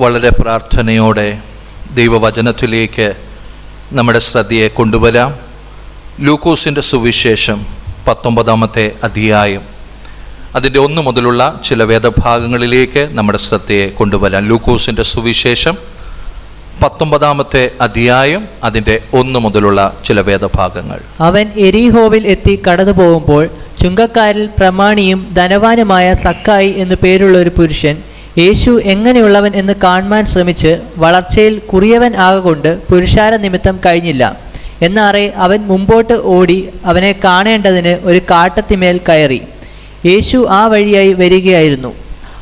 വളരെ പ്രാർത്ഥനയോടെ ദൈവവചനത്തിലേക്ക് നമ്മുടെ ശ്രദ്ധയെ കൊണ്ടുവരാം. ലൂക്കോസിൻ്റെ സുവിശേഷം 19-ാമത്തെ അധ്യായം, അതിൻ്റെ 1 മുതലുള്ള ചില വേദഭാഗങ്ങളിലേക്ക് നമ്മുടെ ശ്രദ്ധയെ കൊണ്ടുവരാം. ലൂക്കോസിൻ്റെ സുവിശേഷം 19-ാമത്തെ അധ്യായം, അതിൻ്റെ 1 മുതലുള്ള ചില വേദഭാഗങ്ങൾ. അവൻ എരീഹോവിൽ എത്തി കടന്നു പോകുമ്പോൾ ചുങ്കക്കാരിൽ പ്രമാണിയും ധനവാനുമായ സക്കായി എന്നു പേരുള്ള ഒരു പുരുഷൻ യേശു എങ്ങനെയുള്ളവൻ എന്ന് കാണുവാൻ ശ്രമിച്ച് വളർച്ചയിൽ കുറിയവൻ ആകൊണ്ട് പുരുഷാര നിമിത്തം കഴിഞ്ഞില്ല. എന്നാറെ അവൻ മുമ്പോട്ട് ഓടി അവനെ കാണേണ്ടതിന് ഒരു കാട്ടത്തിമേൽ കയറി. യേശു ആ വഴിയായി വരികയായിരുന്നു.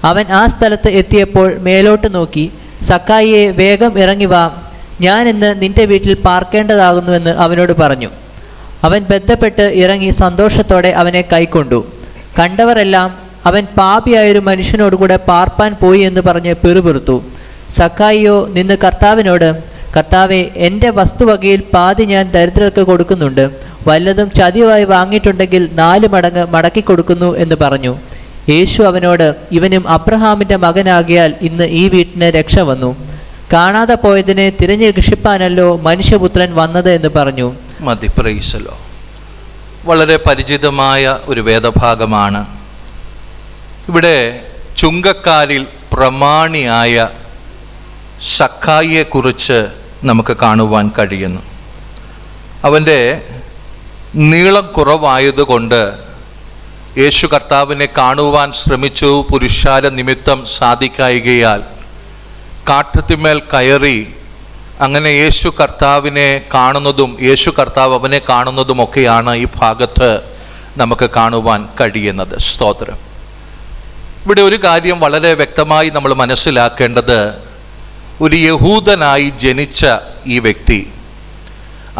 അവൻ ആ സ്ഥലത്ത് എത്തിയപ്പോൾ മേലോട്ട് നോക്കി, സക്കായിയെ, വേഗം ഇറങ്ങി വാ, ഞാൻ ഇന്ന് നിന്റെ വീട്ടിൽ പാർക്കേണ്ടതാകുന്നുവെന്ന് അവനോട് പറഞ്ഞു. അവൻ ബന്ധപ്പെട്ട് ഇറങ്ങി സന്തോഷത്തോടെ അവനെ കൈക്കൊണ്ടു. കണ്ടവരെല്ലാം അവൻ പാപിയായൊരു മനുഷ്യനോടുകൂടെ പാർപ്പാൻ പോയി എന്ന് പറഞ്ഞ് പിറുപിറുത്തു. സക്കായിയോ നിന്ന് കർത്താവിനോട്, കർത്താവെ, എൻ്റെ വസ്തുവകയിൽ പാതി ഞാൻ ദരിദ്രർക്ക് കൊടുക്കുന്നുണ്ട്. വല്ലതും ചതിവായി വാങ്ങിയിട്ടുണ്ടെങ്കിൽ 4 മടങ്ങ് മടക്കി കൊടുക്കുന്നു എന്ന് പറഞ്ഞു. യേശു അവനോട്, ഇവനും അബ്രഹാമിൻ്റെ മകനാകിയാൽ ഇന്ന് ഈ വീട്ടിന് രക്ഷ വന്നു. കാണാതെ പോയതിനെ തിരഞ്ഞു രക്ഷിപ്പാനല്ലോ മനുഷ്യപുത്രൻ വന്നത് എന്ന് പറഞ്ഞു. മതി. പ്രൈസലോ. വളരെ പരിചിതമായ ഒരു വേദഭാഗമാണ്. ഇവിടെ ചുങ്കക്കാരിൽ പ്രമാണിയായ സക്കായിയെക്കുറിച്ച് നമുക്ക് കാണുവാൻ കഴിയുന്നു. അവൻ്റെ നീളം കുറവായതുകൊണ്ട് യേശു കർത്താവിനെ കാണുവാൻ ശ്രമിച്ചു. പുരുഷാര നിമിത്തം സാധിക്കായികയാൽ കാട്ടത്തിന്മേൽ കയറി അങ്ങനെ യേശു കർത്താവിനെ കാണുന്നതും യേശു കർത്താവ് അവനെ കാണുന്നതുമൊക്കെയാണ് ഈ ഭാഗത്ത് നമുക്ക് കാണുവാൻ കഴിയുന്നത്. സ്തോത്രം. ഇവിടെ ഒരു കാര്യം വളരെ വ്യക്തമായി നമ്മൾ മനസ്സിലാക്കേണ്ടത്, ഒരു യഹൂദനായി ജനിച്ച ഈ വ്യക്തി,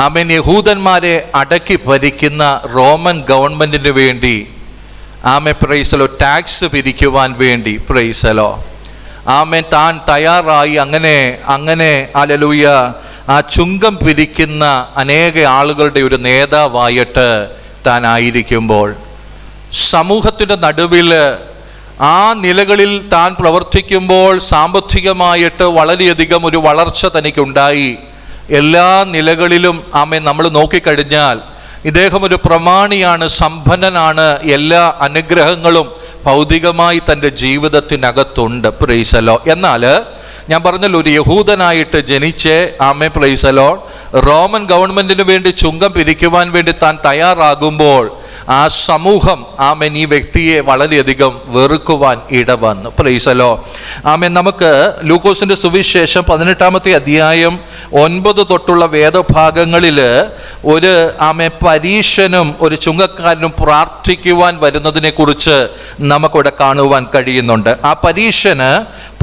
ആമേൻ, യഹൂദന്മാരെ അടക്കി ഭരിക്കുന്ന റോമൻ ഗവൺമെൻറ്റിന് വേണ്ടി, ആമേൻ, പ്രൈസലോ, ടാക്സ് പിരിക്കുവാൻ വേണ്ടി, പ്രൈസലോ, ആമേൻ, താൻ തയ്യാറായി അങ്ങനെ ഹല്ലേലൂയ ആ ചുങ്കം പിരിക്കുന്ന അനേക ആളുകളുടെ ഒരു നേതാവായിട്ട് താൻ ആയിരിക്കുമ്പോൾ, സമൂഹത്തിൻ്റെ നടുവിൽ ആ നിലകളിൽ താൻ പ്രവർത്തിക്കുമ്പോൾ സാമ്പത്തികമായിട്ട് വളരെയധികം ഒരു വളർച്ച തനിക്കുണ്ടായി. എല്ലാ നിലകളിലും ആമേൻ നമ്മൾ നോക്കിക്കഴിഞ്ഞാൽ ഇദ്ദേഹം ഒരു പ്രമാണിയാണ്, സമ്പന്നനാണ്, എല്ലാ അനുഗ്രഹങ്ങളും ഭൗതികമായി തൻ്റെ ജീവിതത്തിനകത്തുണ്ട്. പ്രൈസലോ. എന്നാൽ ഞാൻ പറഞ്ഞല്ലോ, ഒരു യഹൂദനായിട്ട് ജനിച്ച് ആമേൻ, പ്രൈസലോ, റോമൻ ഗവൺമെൻറ്റിന് വേണ്ടി ചുങ്കം പിരിക്കുവാൻ വേണ്ടി താൻ തയ്യാറാകുമ്പോൾ ആ സമൂഹം ആമേൻ ഈ വ്യക്തിയെ വളരെയധികം വെറുക്കുവാൻ ഇടവന്നു. പ്രൈസലോ. ആമേൻ. നമുക്ക് ലൂക്കോസിൻ്റെ സുവിശേഷം 18-ാമത്തെ അധ്യായം 9 തൊട്ടുള്ള വേദഭാഗങ്ങളിൽ ഒരു ആമേൻ പരീശനും ഒരു ചുങ്കക്കാരനും പ്രാർത്ഥിക്കുവാൻ വരുന്നതിനെ കുറിച്ച് നമുക്കിവിടെ കാണുവാൻ കഴിയുന്നുണ്ട്. ആ പരീശന്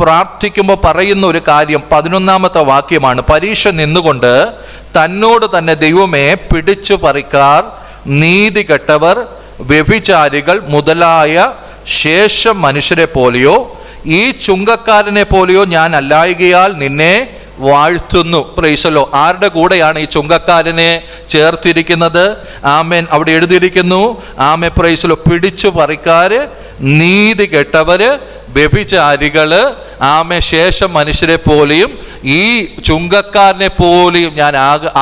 പ്രാർത്ഥിക്കുമ്പോൾ പറയുന്ന ഒരു കാര്യം 11-ാമത്തെ വാക്യമാണ്. പരീശ നിന്നുകൊണ്ട് തന്നോട് തന്നെ, ദൈവമേ, പിടിച്ചു പറിക്കാർ, നീതി കെട്ടവർ, വ്യഭിചാരികൾ മുതലായ ശേഷം മനുഷ്യരെ പോലെയോ ഈ ചുങ്കക്കാരനെ പോലെയോ ഞാൻ അല്ലായകയാൽ നിന്നെ വാഴ്ത്തുന്നു. പ്രൈസലോ. ആരുടെ കൂടെയാണ് ഈ ചുങ്കക്കാരനെ ചേർത്തിരിക്കുന്നത്? ആമേൻ. അവിടെ എഴുതിയിരിക്കുന്നു, ആമേ, പ്രൈസലോ, പിടിച്ചു പറിക്കാര്, നീതി കെട്ടവര്, വ്യഭിചാരികള്, ആമേ, ശേഷം മനുഷ്യരെ പോലെയും ഈ ചുങ്കക്കാരനെ പോലെയും ഞാൻ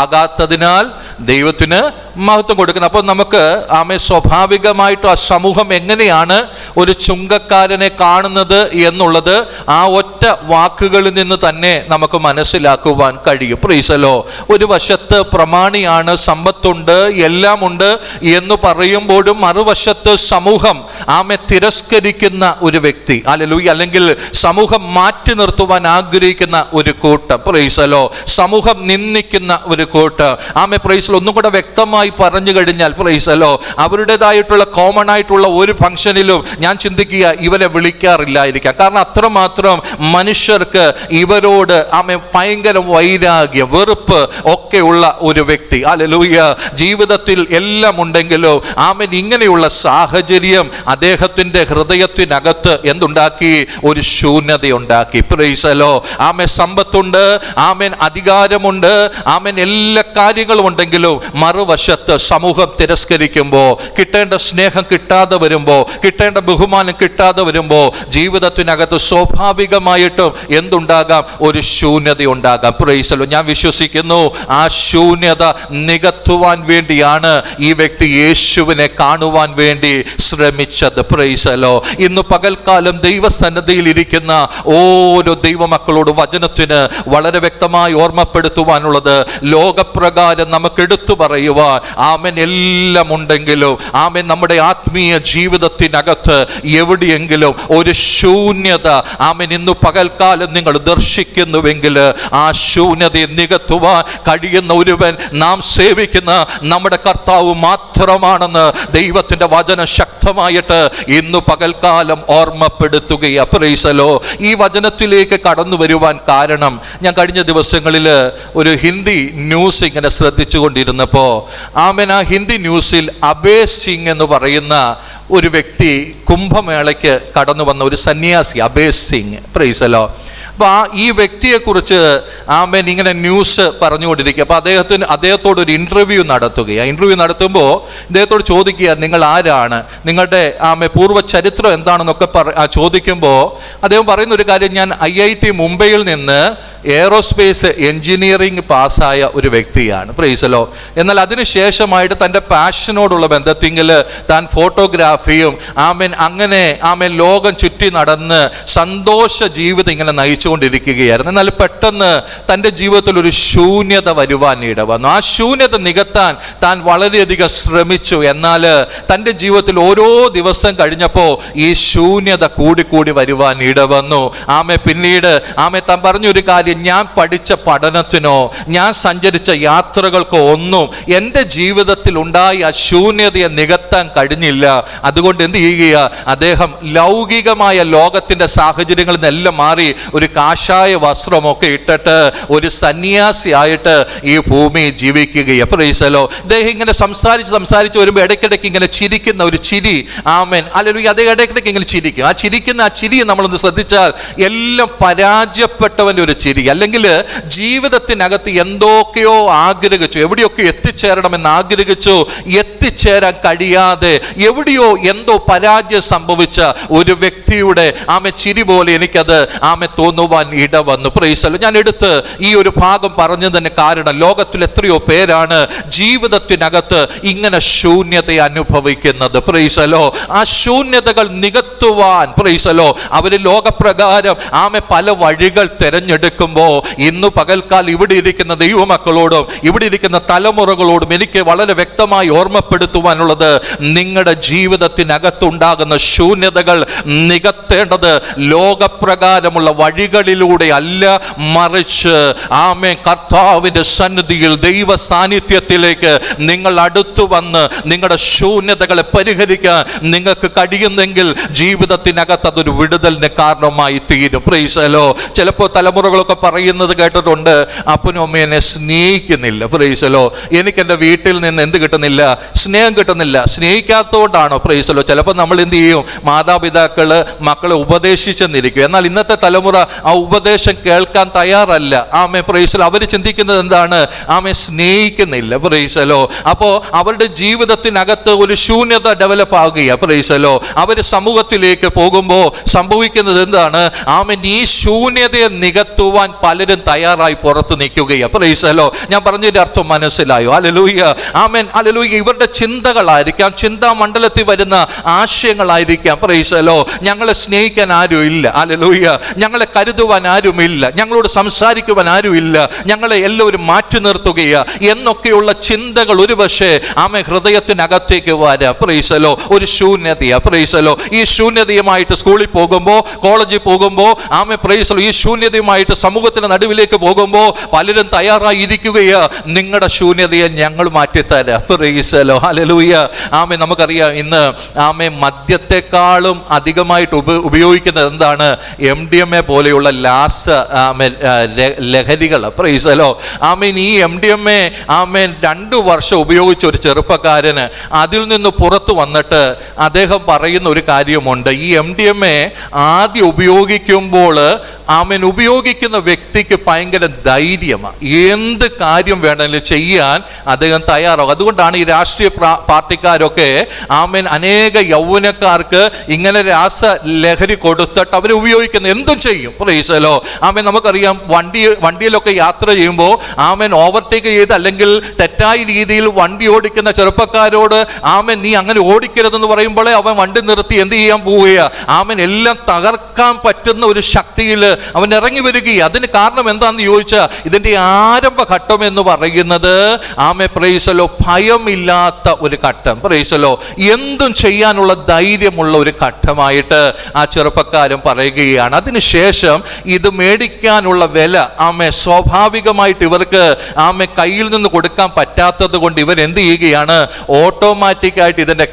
ആകാത്തതിനാൽ ദൈവത്തിന് മഹത്വം കൊടുക്കുന്നത്. അപ്പോൾ നമുക്ക് ആമേ സ്വാഭാവികമായിട്ടും ആ സമൂഹം എങ്ങനെയാണ് ഒരു ചുങ്കക്കാരനെ കാണുന്നത് എന്നുള്ളത് ആ ഒറ്റ വാക്കുകളിൽ നിന്ന് തന്നെ നമുക്ക് മനസ്സിലാക്കുവാൻ കഴിയും. പ്രൈസലോ. ഒരു വശത്ത് പ്രമാണിയാണ്, സമ്പത്തുണ്ട്, എല്ലാം ഉണ്ട് എന്ന് പറയുമ്പോഴും മറുവശത്ത് സമൂഹം ആമേ തിരസ്കരിക്കുന്ന ഒരു വ്യക്തി, ഹല്ലേലൂയ, അല്ലെങ്കിൽ സമൂഹം മാറ്റി നിർത്തുവാൻ ആഗ്രഹിക്കുന്ന ഒരു കൂട്ടം. പ്രൈസലോ. സമൂഹം നിന്ദിക്കുന്ന ഒരു കൂട്ടം. ആമേ, പ്രൈസലോ. ഒന്നും കൂടെ വ്യക്തമായി പറഞ്ഞു കഴിഞ്ഞാൽ, പ്രൈസലോ, അവരുടേതായിട്ടുള്ള കോമൺ ആയിട്ടുള്ള ഒരു ഫംഗ്ഷനിലും ഞാൻ ചിന്തിക്കുക ഇവരെ വിളിക്കാറില്ലായിരിക്കാം. കാരണം അത്രമാത്രം മനുഷ്യർക്ക് ഇവരോട് ആമേ ഭയങ്കര വൈരാഗ്യം, വെറുപ്പ് ഒക്കെ ഉള്ള ഒരു വ്യക്തി. ഹല്ലേലൂയ. ജീവിതത്തിൽ എല്ലാം ഉണ്ടെങ്കിലോ ആമേൻ ഇങ്ങനെയുള്ള സാഹചര്യം അദ്ദേഹത്തിൻ്റെ ഹൃദയത്തിനകത്ത് എന്തുണ്ടാക്കി? ഒരു ശൂന്യത ശൂന്യതയുണ്ടാക്കി. പ്രൈസലോ. ആമേൻ, സമ്പത്തുണ്ട്, ആമേൻ, അധികാരമുണ്ട്, ആമേൻ, എല്ലാ കാര്യങ്ങളും ഉണ്ടെങ്കിലും മറുവശത്ത് സമൂഹം തിരസ്കരിക്കുമ്പോൾ, കിട്ടേണ്ട സ്നേഹം കിട്ടാതെ വരുമ്പോൾ, കിട്ടേണ്ട ബഹുമാനം കിട്ടാതെ വരുമ്പോൾ ജീവിതത്തിനകത്ത് സ്വാഭാവികമായിട്ടും എന്തുണ്ടാകാം? ഒരു ശൂന്യത ഉണ്ടാകാം. പ്രൈസലോ. ഞാൻ വിശ്വസിക്കുന്നു ആ ശൂന്യത നികത്തുവാൻ വേണ്ടിയാണ് ഈ വ്യക്തി യേശുവിനെ കാണുവാൻ വേണ്ടി ശ്രമിച്ചത്. പ്രൈസലോ. ഇന്ന് പകൽക്കാലം ദൈവസന്നിധിയിൽ ഇരിക്കുന്ന ഓരോ ദൈവമക്കളോട് വചനത്തിന് വളരെ വ്യക്തമായി ഓർമ്മപ്പെടുത്തുവാനുള്ളത്, ലോകപ്രകാരം നമുക്ക് എടുത്തു പറയുവാൻ ആമേൻ എല്ലാം ഉണ്ടെങ്കിലും ആമേൻ നമ്മുടെ ആത്മീയ ജീവിതത്തിനകത്ത് എവിടെയെങ്കിലും ഒരു ശൂന്യത ആമേൻ ഇന്ന് പകൽക്കാലം നിങ്ങൾ ദർശിക്കുന്നുവെങ്കിൽ ആ ശൂന്യതയെ നികത്തുവാൻ കഴിയുന്ന ഒരുവൻ നാം സേവിക്കുന്ന നമ്മുടെ കർത്താവ് മാത്രമാണെന്ന് ദൈവത്തിന്റെ വചനം ശക്തമായിട്ട് ഇന്ന് പകൽക്കാലം ഓർമ്മപ്പെടുത്തുകയാണ്. പ്രൈസലോ. ഈ വചനത്തിലേക്ക് കടന്നു വരുവാൻ കാരണം, ഞാൻ കഴിഞ്ഞ ദിവസങ്ങളിൽ ഒരു ഹിന്ദി ന്യൂസ് ഇങ്ങനെ ശ്രദ്ധിച്ചു കൊണ്ടിരുന്നപ്പോൾ ആമേൻ ആ ഹിന്ദി ന്യൂസിൽ അബേ സിംഗ് എന്ന് പറയുന്ന ഒരു വ്യക്തി കുംഭമേളയ്ക്ക് കടന്നു വന്ന ഒരു സന്യാസി, അബേ സിംഗ്. പ്രൈസലോ. അപ്പോൾ ഈ വ്യക്തിയെക്കുറിച്ച് ആമേൻ ഇങ്ങനെ ന്യൂസ് പറഞ്ഞുകൊണ്ടിരിക്കുക. അപ്പോൾ അദ്ദേഹത്തോട് ഒരു ഇൻ്റർവ്യൂ നടത്തുകയാണ്. ഇൻ്റർവ്യൂ നടത്തുമ്പോൾ ഇദ്ദേഹത്തോട് ചോദിക്കുക, നിങ്ങൾ ആരാണ്, നിങ്ങളുടെ പൂർവ്വ ചരിത്രം എന്താണെന്നൊക്കെ ചോദിക്കുമ്പോൾ അദ്ദേഹം പറയുന്ന ഒരു കാര്യം, ഞാൻ IIT മുംബൈയിൽ നിന്ന് എയറോസ്പേസ് എൻജിനീയറിംഗ് പാസ്സായ ഒരു വ്യക്തിയാണ്. പ്രൈസലോ. എന്നാൽ അതിനുശേഷമായിട്ട് തൻ്റെ പാഷനോടുള്ള ബന്ധത്തിൽ താൻ ഫോട്ടോഗ്രാഫിയും അങ്ങനെ ലോകം ചുറ്റി നടന്ന് സന്തോഷ ജീവിതം ഇങ്ങനെ നയിച്ചുകൊണ്ടിരിക്കുകയായിരുന്നു. എന്നാൽ പെട്ടെന്ന് തൻ്റെ ജീവിതത്തിൽ ഒരു ശൂന്യത വരുവാൻ ഇടവന്നു. ആ ശൂന്യത നികത്താൻ താൻ വളരെയധികം ശ്രമിച്ചു. എന്നാൽ തൻ്റെ ജീവിതത്തിൽ ഓരോ ദിവസം കഴിഞ്ഞപ്പോൾ ഈ ശൂന്യത കൂടിക്കൂടി വരുവാൻ ഇടവന്നു. പിന്നീട് താൻ പറഞ്ഞൊരു കാര്യം, ഞാൻ പഠിച്ച പഠനത്തിനോ ഞാൻ സഞ്ചരിച്ച യാത്രകൾക്കോ ഒന്നും എൻ്റെ ജീവിതത്തിൽ ഉണ്ടായ ആ ശൂന്യതയെ നികത്താൻ കഴിഞ്ഞില്ല. അതുകൊണ്ട് എന്ത് ചെയ്യുക, അദ്ദേഹം ലൗകികമായ ലോകത്തിൻ്റെ സാഹചര്യങ്ങളിൽ നിന്നെല്ലാം മാറി ഒരു കാഷായ വസ്ത്രമൊക്കെ ഇട്ടിട്ട് ഒരു സന്യാസിയായിട്ട് ഈ ഭൂമി ജീവിക്കുകയാണ്. പ്രൈസലോ. അദ്ദേഹം ഇങ്ങനെ സംസാരിച്ച് വരുമ്പോൾ ഇടയ്ക്കിടയ്ക്ക് ഇങ്ങനെ ചിരിക്കുന്ന ഒരു ചിരി. ആമേൻ, ഹല്ലേലൂയ. അദ്ദേഹം ഇടയ്ക്കിടയ്ക്ക് ഇങ്ങനെ ചിരിക്കും. ആ ചിരി നമ്മളൊന്ന് ശ്രദ്ധിച്ചാൽ എല്ലാം പരാജയപ്പെട്ടവൻ്റെ ഒരു ചിരി. അല്ലെങ്കിൽ ജീവിതത്തിനകത്ത് എന്തൊക്കെയോ ആഗ്രഹിച്ചു, എവിടെയൊക്കെ എത്തിച്ചേരണമെന്ന് ആഗ്രഹിച്ചു, എത്തിച്ചേരാൻ കഴിയാതെ എന്തോ പരാജയം സംഭവിച്ച ഒരു വ്യക്തിയുടെ ചിരി പോലെ എനിക്കത് തോന്നുവാൻ ഇടവന്നു. പ്രൈസലോ. ഞാൻ എടുത്ത് ഈ ഒരു ഭാഗം പറഞ്ഞതിന് കാരണം, ലോകത്തിൽ എത്രയോ പേരാണ് ജീവിതത്തിനകത്ത് ഇങ്ങനെ ശൂന്യത അനുഭവിക്കുന്നത്. പ്രൈസലോ. ആ ശൂന്യതകൾ നികത്തുവാൻ പ്രൈസലോ അവര് ലോകപ്രകാരം പല വഴികൾ തിരഞ്ഞെടുക്കുമ്പോൾ ഇന്ന് പകൽക്കാലം ഇവിടെ ഇരിക്കുന്ന ദൈവമക്കളോടും ഇവിടെ ഇരിക്കുന്ന തലമുറകളോടും എനിക്ക് വളരെ വ്യക്തമായി ഓർമ്മപ്പെടുത്തുവാനുള്ളത്, നിങ്ങളുടെ ജീവിതത്തിനകത്തുണ്ടാകുന്ന ശൂന്യതകൾ നികത്തേണ്ടത് ലോകപ്രകാരമുള്ള വഴികളിലൂടെ അല്ല, മറിച്ച് കർത്താവിന്റെ സന്നിധിയിൽ ദൈവ സാന്നിധ്യത്തിലേക്ക് നിങ്ങൾ അടുത്തു വന്ന് നിങ്ങളുടെ ശൂന്യതകളെ പരിഹരിക്കാൻ നിങ്ങൾക്ക് കഴിയുന്നെങ്കിൽ ജീവിതത്തിനകത്ത് അതൊരു വിടുതലിന് കാരണമായി തീരും. പ്രൈസലോ. ചിലപ്പോൾ തലമുറകളൊക്കെ പറയുന്നത് കേട്ടിട്ടുണ്ട്, അപ്പനും അമ്മയും എന്നെ സ്നേഹിക്കുന്നില്ല. പ്രൈസലോ. എനിക്ക് എൻ്റെ വീട്ടിൽ നിന്ന് എന്ത് കിട്ടുന്നില്ല? സ്നേഹം കിട്ടുന്നില്ല. സ്നേഹിക്കാത്തതുകൊണ്ടാണോ? പ്രൈസലോ. ചിലപ്പോൾ നമ്മൾ എന്ത് ചെയ്യും, മാതാപിതാക്കള് മക്കളെ ഉപദേശിച്ചെന്നിരിക്കും. എന്നാൽ ഇന്നത്തെ തലമുറ ആ ഉപദേശം കേൾക്കാൻ തയ്യാറല്ല. പ്രൈസലോ. അവർ ചിന്തിക്കുന്നത് എന്താണ്? സ്നേഹിക്കുന്നില്ല. പ്രൈസലോ. അപ്പോൾ അവരുടെ ജീവിതത്തിനകത്ത് ഒരു ശൂന്യത ഡെവലപ്പ് ആകുകയാണ്. പ്രൈസലോ. അവർ സമൂഹത്തിലേക്ക് പോകുമ്പോൾ സംഭവിക്കുന്നത് എന്താണ്? ഈ ശൂന്യതയെ നികത്തുവാൻ പലരും തയ്യാറായി പുറത്ത് നിൽക്കുകയാണ്. പ്രൈസലോ. ഞാൻ പറഞ്ഞതിന്റെ അർത്ഥം മനസ്സിലായോ? ഹല്ലേലൂയ. ആമേൻ, ഹല്ലേലൂയ. ഇവരുടെ ചിന്തകളായിരിക്കാം, ചിന്താ മണ്ഡലത്തിൽ വരുന്ന ആശയങ്ങളായിരിക്കാം. പ്രൈസലോ. ഞങ്ങളെ സ്നേഹിക്കാൻ ആരും ഇല്ല. ഹല്ലേലൂയ. ഞങ്ങളെ കരുതുവാൻ ആരുമില്ല, ഞങ്ങളോട് സംസാരിക്കുവാൻ ആരുമില്ല, ഞങ്ങളെ എല്ലാവരും മാറ്റി നിർത്തുകയാ എന്നൊക്കെയുള്ള ചിന്തകൾ ഒരുപക്ഷെ ഹൃദയത്തിനകത്തേക്ക് വരാം. പ്രൈസലോ. ഒരു ശൂന്യതയാ. പ്രൈസലോ. ഈ ശൂന്യതയുമായിട്ട് സ്കൂളിൽ പോകുമ്പോൾ, കോളേജിൽ പോകുമ്പോൾ പ്രൈസലോ ഈ ശൂന്യതയുമായിട്ട് സമൂഹത്തിന്റെ നടുവിലേക്ക് പോകുമ്പോൾ പലരും തയ്യാറായിരിക്കുകയാ, നിങ്ങളുടെ ശൂന്യതയെ ഞങ്ങൾ മാറ്റിത്തരാം. Praise the lord. Hallelujah. Amen. നമുക്കറിയാം ഇന്ന് മദ്യത്തെക്കാളും അധികമായിട്ട് ഉപയോഗിക്കുന്നത് എന്താണ്? MDMA പോലെയുള്ള ലഹരികൾ. Praise the lord. ആമേൻ. ഈ MDMA 2 വർഷം ഉപയോഗിച്ച ഒരു ചെറുപ്പക്കാരന് അതിൽ നിന്ന് പുറത്തു വന്നിട്ട് അദ്ദേഹം പറയുന്ന ഒരു കാര്യമുണ്ട്. ഈ MDMA ആദ്യം ഉപയോഗിക്കുമ്പോൾ ഉപയോഗിക്കുന്ന വ്യക്തിക്ക് ഭയങ്കര ധൈര്യമാണ്, എന്ത് കാര്യം വേണമെങ്കിലും ചെയ്യാൻ അദ്ദേഹം തയ്യാറാകും. അതുകൊണ്ടാണ് ഈ രാഷ്ട്രീയ പാർട്ടിക്കാരൊക്കെ അനേക യൗവനക്കാർക്ക് ഇങ്ങനെ രാസലഹരി കൊടുത്തിട്ട് അവർ ഉപയോഗിക്കുന്നത്, എന്തും ചെയ്യും. Price the Lord. നമുക്കറിയാം വണ്ടിയിലൊക്കെ യാത്ര ചെയ്യുമ്പോൾ ഓവർടേക്ക് ചെയ്ത് അല്ലെങ്കിൽ തെറ്റായ രീതിയിൽ വണ്ടി ഓടിക്കുന്ന ചെറുപ്പക്കാരോട് നീ അങ്ങനെ ഓടിക്കരുതെന്ന് പറയുമ്പോഴേ അവൻ വണ്ടി നിർത്തി എന്ത് ചെയ്യാൻ പോവുക? എല്ലാം തകർക്കാൻ പറ്റുന്ന ഒരു ശക്തിയിൽ അവൻ ഇറങ്ങി വരികയും. അതിന് കാരണം എന്താണെന്ന് ചോദിച്ചാൽ ഇതിന്റെ ആരംഭഘട്ടം എന്ന് പറയുന്നത് പ്രൈസ് ദി ലോർഡ് ഭയമില്ലാത്ത ഒരു ഘട്ടം. Price the Lord. എന്തും ചെയ്യാനുള്ള ധൈര്യമുള്ള ഒരു ഘട്ടമായിട്ട് ആ ചെറുപ്പക്കാരൻ പറയുകയാണ്. അതിനുശേഷം ഇത് മേടിക്കാനുള്ള വില സ്വാഭാവികമായിട്ട് ഇവർക്ക് കയ്യിൽ നിന്ന് കൊടുക്കാൻ പറ്റാത്തത് കൊണ്ട് ഇവർ എന്ത് ചെയ്യുകയാണ്? ഓട്ടോമാറ്റിക്കായിട്ട് ഇതിന്റെ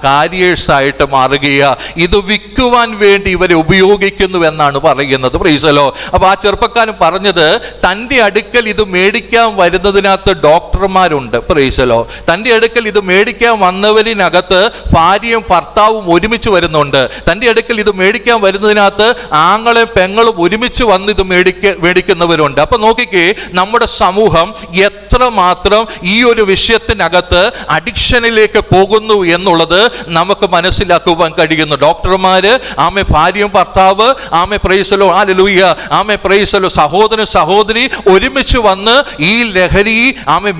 കാരിയേഴ്സായിട്ട് മാറുകയാണ്. ഇത് വിൽക്കുവാൻ വേണ്ടി ഇവരെ ഉപയോഗിക്കുന്നു എന്നാണ് പറയുന്നത്. Praise the lord. അപ്പൊ ആ ചെറുപ്പക്കാരൻ പറഞ്ഞത്, തൻ്റെ അടുക്കൽ ഇത് മേടിക്കാൻ വരുന്നതിനകത്ത് ഡോക്ടർമാരുണ്ട്. Praise the lord. തൻ്റെ അടുക്കൽ ഇത് മേടിക്കാൻ വന്നവരിനകത്ത് ഭാര്യയും ഭർത്താവും ഒരുമിച്ച് വരുന്നുണ്ട്. തൻ്റെ അടുക്കൽ ഇത് മേടിക്കാൻ വരുന്നതിനകത്ത് ആങ്ങളും പെങ്ങളും ഒരുമിച്ച് വന്ന് ഇത് മേടിക്കുന്നവരുണ്ട്. അപ്പൊ നോക്കിക്കേ, നമ്മുടെ സമൂഹം എത്രമാത്രം ഈ ഒരു വിഷയത്തിനകത്ത് അഡിക്ഷനിലേക്ക് പോകുന്നു എന്നുള്ളത് നമുക്ക് മനസ്സിലാക്കുവാൻ കഴിയുന്നു. ഡോക്ടർമാര് ഭാര്യയും ഭർത്താവ് price the lord. Hallelujah. Price the Lord. സഹോദരൻ സഹോദരി ഒരുമിച്ച് വന്ന് ഈ ലഹരി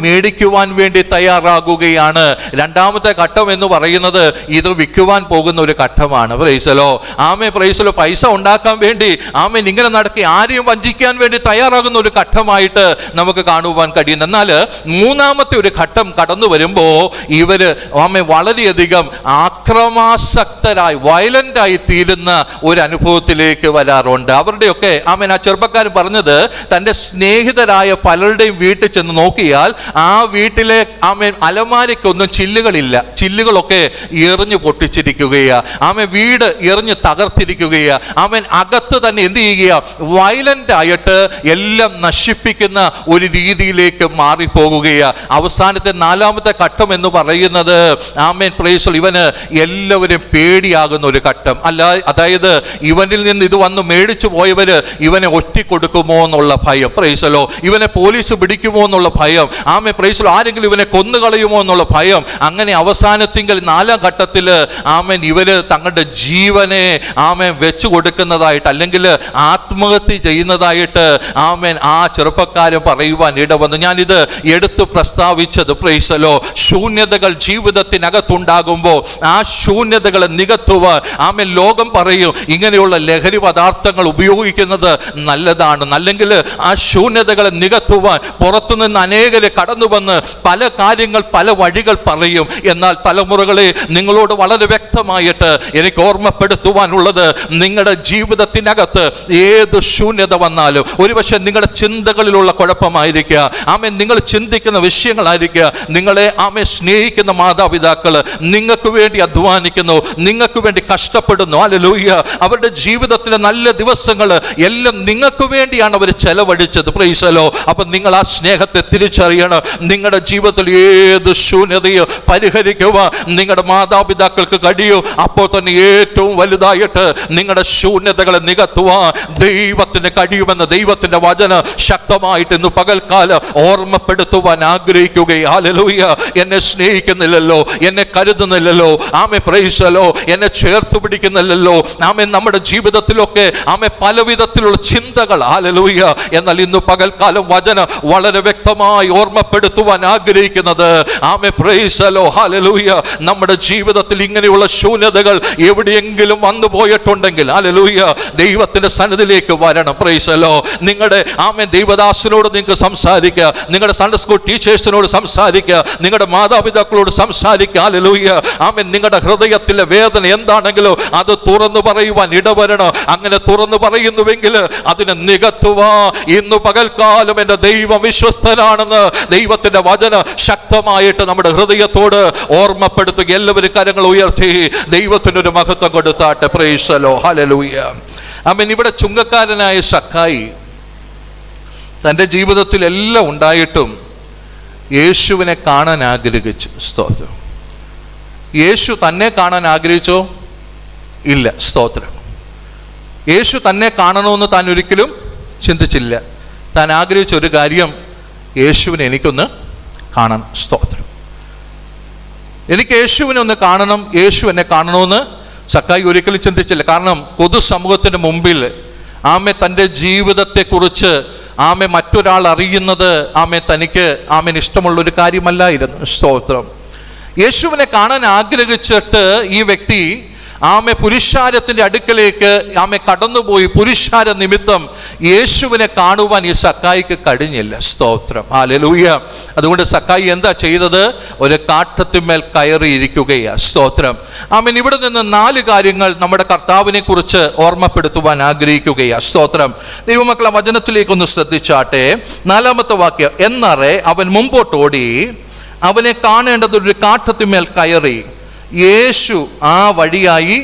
മേടിക്കുവാൻ വേണ്ടി തയ്യാറാകുകയാണ്. രണ്ടാമത്തെ ഘട്ടം എന്ന് പറയുന്നത് ഇത് വിൽക്കുവാൻ പോകുന്ന ഒരു ഘട്ടമാണ്. Price the Lord. Price the Lord. പൈസ ഉണ്ടാക്കാൻ വേണ്ടി ഇങ്ങനെ നടക്കി ആരെയും വഞ്ചിക്കാൻ വേണ്ടി തയ്യാറാകുന്ന ഒരു ഘട്ടമായിട്ട് നമുക്ക് കാണുവാൻ കഴിയുന്നു. എന്നാൽ മൂന്നാമത്തെ ഒരു ഘട്ടം കടന്നു വരുമ്പോ ഇവര് വളരെയധികം ആക്രമാസക്തരായി വയലന്റായി തീരുന്ന ഒരു അനുഭവത്തിലേക്ക് വരാറുണ്ട്. അവരുടെയൊക്കെ ആ ചെറുപ്പക്കാരൻ പറഞ്ഞത്, തൻ്റെ സ്നേഹിതരായ പലരുടെയും വീട്ടിൽ ചെന്ന് നോക്കിയാൽ ആ വീട്ടിലെ അലമാരയ്ക്കൊന്നും ചില്ലുകളില്ല, ചില്ലുകളൊക്കെ എറിഞ്ഞു പൊട്ടിച്ചിരിക്കുകയാ. വീട് എറിഞ്ഞ് തകർത്തിരിക്കുകയാ. അകത്ത് തന്നെ എന്ത് ചെയ്യുക? വയലന്റ് ആയിട്ട് എല്ലാം നശിപ്പിക്കുന്ന ഒരു രീതിയിലേക്ക് മാറിപ്പോകുകയാ. അവസാനത്തെ നാലാമത്തെ ഘട്ടം എന്ന് പറയുന്നത് പ്രൈസ് ദി ലോർഡ്, ഇവന് എല്ലാവരും പേടിയാകുന്ന ഒരു ഘട്ടം. അതായത് ഇവനിൽ നിന്ന് ഇത് വന്ന് മേടിച്ചു പോയവര് ഇവനെ ഒറ്റിക്കൊടുക്കുമോ എന്നുള്ള ഭയം. Price the Lord. ഇവനെ പോലീസ് പിടിക്കുമോ എന്നുള്ള ഭയം. Price the Lord. ആരെങ്കിലും ഇവനെ കൊന്നുകളയുമോ എന്നുള്ള ഭയം. അങ്ങനെ അവസാനത്തെങ്കിൽ നാലാം ഘട്ടത്തില് ഇവര് തങ്ങളുടെ ജീവനെ വെച്ചു കൊടുക്കുന്നതായിട്ട് അല്ലെങ്കിൽ ആത്മഹത്യ ചെയ്യുന്നതായിട്ട് ആ ചെറുപ്പക്കാരൻ പറയുവാൻ ഇടവന്നു. ഞാനിത് എടുത്തു പ്രസ്താവിച്ചത് പ്രൈസ് ദി ലോർഡ്, ശൂന്യതകൾ ജീവിതത്തിനകത്തുണ്ടാകുമ്പോൾ ആ ശൂന്യതകളെ നികത്തുവാൻ ലോകം പറയും ഇങ്ങനെയുള്ള ലഹരി പദാർത്ഥങ്ങൾ ഉപയോഗിക്കുന്നത് നല്ലതാണ്. അല്ലെങ്കിൽ ആ ശൂന്യതകളെ നികത്തുവാൻ പുറത്തുനിന്ന് അനേകരെ കടന്നു വന്ന് പല കാര്യങ്ങൾ പല വഴികൾ പറയും. എന്നാൽ തലമുറകളെ നിങ്ങളോട് വളരെ വ്യക്തമായിട്ട് എനിക്ക് ഓർമ്മപ്പെടുത്തുവാനുള്ളത്, നിങ്ങളുടെ ജീവിതത്തിനകത്ത് ഏത് ശൂന്യത വന്നാലും, ഒരുപക്ഷെ നിങ്ങളുടെ ചിന്തകളിലുള്ള കുഴപ്പമായിരിക്കുക, നിങ്ങൾ ചിന്തിക്കുന്ന വിഷയങ്ങളായിരിക്കുക, നിങ്ങളെ സ്നേഹിക്കുന്ന മാതാപിതാക്കൾ നിങ്ങൾക്ക് വേണ്ടി അധ്വാനിക്കുന്നു, നിങ്ങൾക്ക് വേണ്ടി കഷ്ടപ്പെടുന്നു. ഹല്ലേലൂയ. അവരുടെ ജീവിതത്തിലെ നല്ല ദിവസങ്ങൾ എല്ലാം നിങ്ങൾക്ക് വേണ്ടിയാണ് അവർ ചെലവഴിച്ചത്. Price the lord. അപ്പൊ നിങ്ങൾ ആ സ്നേഹത്തെ തിരിച്ചറിയണം. നിങ്ങളുടെ ജീവിതത്തിൽ ഏത് ശൂന്യതയോ പരിഹരിക്കുവാൻ നിങ്ങളുടെ മാതാപിതാക്കൾക്ക് കഴിയൂ. അപ്പോൾ തന്നെ ഏറ്റവും വലുതായിട്ട് നിങ്ങളുടെ ശൂന്യതകളെ നികത്തുവാൻ ദൈവത്തിന് കഴിയുമെന്ന് ദൈവത്തിന്റെ വചനം ശക്തമായിട്ട് ഇന്ന് പകൽക്കാലം ഓർമ്മപ്പെടുത്തുവാൻ ആഗ്രഹിക്കുകയും. ഹല്ലേലൂയ. എന്നെ സ്നേഹിക്കുന്നില്ലല്ലോ, എന്നെ കരുതുന്നില്ലല്ലോ, പ്രൈസ് ദി ലോർഡ്, എന്നെ ചേർത്ത് പിടിക്കുന്നില്ലല്ലോ, നമ്മുടെ ജീവിതത്തിലൊക്കെ പല വിധത്തിലുള്ള ചിന്തകൾ. ഹല്ലേലൂയ. എന്നാൽ ഇന്ന് പകൽക്കാലം വചനം വളരെ വ്യക്തമായി ഓർമ്മപ്പെടുത്തുവാൻ ആഗ്രഹിക്കുന്നത് പ്രൈസ് ദി ലോർഡ്. ഹല്ലേലൂയ. നമ്മുടെ ജീവിതത്തിൽ ഇങ്ങനെയുള്ള ശൂന്യതകൾ എവിടെയെങ്കിലും വന്നു പോയിട്ടുണ്ടെങ്കിൽ ഹല്ലേലൂയ ദൈവത്തിന്റെ സന്നിധിയിലേക്ക് വരണം. Price the Lord. നിങ്ങളുടെ ദൈവദാസനോട് നിങ്ങൾക്ക് സംസാരിക്കുക, നിങ്ങളുടെ സൺഡേ സ്കൂൾ ടീച്ചേഴ്സിനോട് സംസാരിക്കുക, നിങ്ങളുടെ മാതാപിതാക്കളോട് സംസാരിക്കുക. ഹല്ലേലൂയ. നിങ്ങളുടെ ഹൃദയത്തിലെ വേദന എന്താണെങ്കിലും അത് തുറന്നു പറയുവാൻ ഇടവരണം. അങ്ങനെ തുറന്നു പറയുന്നുവെങ്കിൽ അതിനെ നികത്തുവാ ഇന്നു പകൽക്കാലം എൻ്റെ ദൈവം വിശ്വസ്തനാണെന്ന് ദൈവത്തിന്റെ വചനം ശക്തമായിട്ട് നമ്മുടെ ഹൃദയത്തോട് ഓർമ്മപ്പെടുത്തുക. എല്ലാവരും കരങ്ങൾ ഉയർത്തി ദൈവത്തിനൊരു മഹത്വം കൊടുത്താട്ടെ. Praise the lord. Hallelujah. Amen. ഇവിടെ ചുങ്കക്കാരനായ സക്കായി തൻ്റെ ജീവിതത്തിൽ എല്ലാം ഉണ്ടായിട്ടും യേശുവിനെ കാണാൻ ആഗ്രഹിച്ചു. സ്തോത്രം. യേശു തന്നെ കാണാൻ ആഗ്രഹിച്ചോ? ഇല്ല. സ്തോത്രം. യേശു തന്നെ കാണണമെന്ന് താൻ ഒരിക്കലും ചിന്തിച്ചില്ല. താൻ ആഗ്രഹിച്ച ഒരു കാര്യം, യേശുവിനെ എനിക്കൊന്ന് കാണണം. സ്തോത്രം. എനിക്ക് യേശുവിനെ ഒന്ന് കാണണം, യേശു എന്നെ കാണണമെന്ന് സക്കായി ഒരിക്കലും ചിന്തിച്ചില്ല. കാരണം പൊതുസമൂഹത്തിന് മുമ്പിൽ ആമെ തൻ്റെ ജീവിതത്തെക്കുറിച്ച് ആമെ മറ്റൊരാൾ അറിയുന്നത് തനിക്ക് ഇഷ്ടമുള്ളൊരു കാര്യമല്ലായിരുന്നു. സ്തോത്രം. യേശുവിനെ കാണാൻ ആഗ്രഹിച്ചിട്ട് ഈ വ്യക്തി പുരുഷാരത്തിന്റെ അടുക്കലേക്ക് കടന്നുപോയി. പുരുഷാര നിമിത്തം യേശുവിനെ കാണുവാൻ ഈ സക്കായിക്ക് കഴിഞ്ഞില്ല. സ്തോത്രം. ഹല്ലേലൂയ. അതുകൊണ്ട് സക്കായി എന്താ ചെയ്തത്? ഒരു കാട്ടത്തിന്മേൽ കയറിയിരിക്കുകയാ. സ്തോത്രം. ഇവിടെ നിന്ന് 4 കാര്യങ്ങൾ നമ്മുടെ കർത്താവിനെ കുറിച്ച് ഓർമ്മപ്പെടുത്തുവാൻ ആഗ്രഹിക്കുകയാ. സ്തോത്രം. ദൈവമക്കളെ, വചനത്തിലേക്കൊന്ന് ശ്രദ്ധിച്ചാട്ടെ. 4-ാമത്തെ വാക്യം. എന്നറേ അവൻ മുമ്പോട്ടോടി അവനെ കാണേണ്ടത് ഒരു കാട്ടത്തിന്മേൽ കയറി. യേശു ആ വഴിയായി